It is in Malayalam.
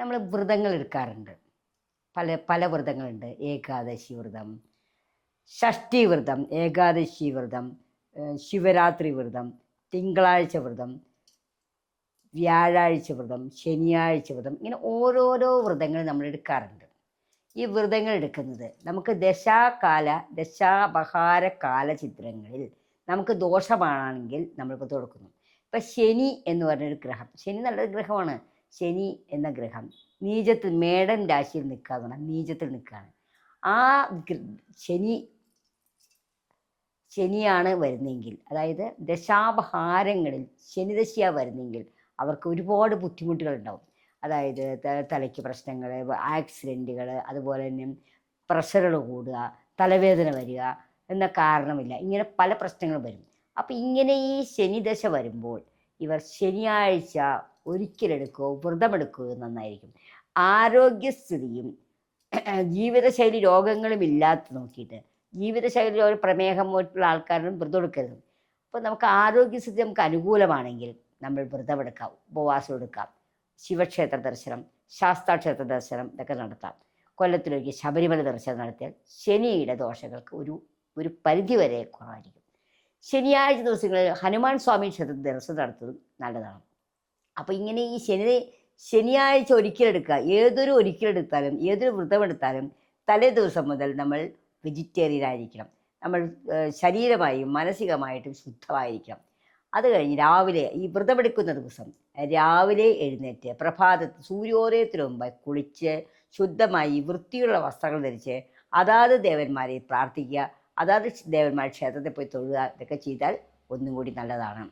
നമ്മൾ വ്രതങ്ങൾ എടുക്കാറുണ്ട്. പല പല വ്രതങ്ങളുണ്ട്. ഏകാദശി വ്രതം, ഷഷ്ഠി വ്രതം, ഏകാദശി വ്രതം, ശിവരാത്രി വ്രതം, തിങ്കളാഴ്ച വ്രതം, വ്യാഴാഴ്ച വ്രതം, ശനിയാഴ്ച വ്രതം, ഇങ്ങനെ ഓരോരോ വ്രതങ്ങൾ നമ്മൾ എടുക്കാറുണ്ട്. ഈ വ്രതങ്ങൾ എടുക്കുന്നത് നമുക്ക് ദശാപഹാര കാലചിത്രങ്ങളിൽ നമുക്ക് ദോഷമാണെങ്കിൽ നമ്മൾ വ്രതം എടുക്കുന്നു. ഇപ്പം ശനി എന്ന് പറഞ്ഞൊരു ഗ്രഹം, ശനി നല്ലൊരു ഗ്രഹമാണ്. ശനി എന്ന ഗ്രഹം നീചത്തിൽ മേടൻ രാശിയിൽ നിൽക്കാന്ന് പറഞ്ഞാൽ നീചത്തിൽ നിൽക്കുകയാണ്. ആ ശനി ശനിയാണ് വരുന്നതെങ്കിൽ, അതായത് ദശാപഹാരങ്ങളിൽ ശനിദശയാണ് വരുന്നെങ്കിൽ അവർക്ക് ഒരുപാട് ബുദ്ധിമുട്ടുകളുണ്ടാവും. അതായത് തലയ്ക്ക് പ്രശ്നങ്ങൾ, ആക്സിഡൻറ്റുകൾ, അതുപോലെ തന്നെ പ്രഷറുകൾ കൂടുക, തലവേദന വരിക എന്ന കാരണമില്ല, ഇങ്ങനെ പല പ്രശ്നങ്ങളും വരും. അപ്പം ഇങ്ങനെ ഈ ശനിദശ വരുമ്പോൾ ഇവർ ശനിയാഴ്ച ഒരിക്കലെടുക്കുകയോ വ്രതമെടുക്കുകയോ നന്നായിരിക്കും. ആരോഗ്യസ്ഥിതിയും ജീവിതശൈലി രോഗങ്ങളും ഇല്ലാത്ത നോക്കിയിട്ട്, ജീവിതശൈലി രോഗം പ്രമേഹം പോലുള്ള ആൾക്കാരും വ്രതം എടുക്കരുത്. അപ്പോൾ നമുക്ക് ആരോഗ്യസ്ഥിതി നമുക്ക് അനുകൂലമാണെങ്കിൽ നമ്മൾ വ്രതമെടുക്കാം, ഉപവാസം എടുക്കാം, ശിവക്ഷേത്ര ദർശനം, ശാസ്താക്ഷേത്ര ദർശനം ഇതൊക്കെ നടത്താം. കൊല്ലത്തിലൊരിക്കൽ ശബരിമല ദർശനം നടത്തിയാൽ ശനിയുടെ ദോഷങ്ങൾക്ക് ഒരു പരിധിവരെ കുറവായിരിക്കും. ശനിയാഴ്ച ദിവസങ്ങളിൽ ഹനുമാൻ സ്വാമി ക്ഷേത്ര ദർശനം നടത്തുന്നതും നല്ലതാണ്. അപ്പോൾ ഇങ്ങനെ ഈ ശനിയാഴ്ച ഒരിക്കലെടുക്കുക, ഒരിക്കലെടുത്താലും ഏതൊരു വ്രതമെടുത്താലും തലേ ദിവസം മുതൽ നമ്മൾ വെജിറ്റേറിയൻ ആയിരിക്കണം. നമ്മൾ ശരീരമായും മാനസികമായിട്ടും ശുദ്ധമായിരിക്കണം. അത് കഴിഞ്ഞ് രാവിലെ ഈ വ്രതമെടുക്കുന്ന ദിവസം രാവിലെ എഴുന്നേറ്റ് പ്രഭാതത്തിൽ സൂര്യോദയത്തിന് മുമ്പ് കുളിച്ച് ശുദ്ധമായി വൃത്തിയുള്ള വസ്ത്രങ്ങൾ ധരിച്ച് അതാത് ദേവന്മാരെ പ്രാർത്ഥിക്കുക, അതാത് ദേവന്മാർ ക്ഷേത്രത്തിൽ പോയി തൊഴുക, ഇതൊക്കെ ചെയ്താൽ ഒന്നും കൂടി നല്ലതാണ്.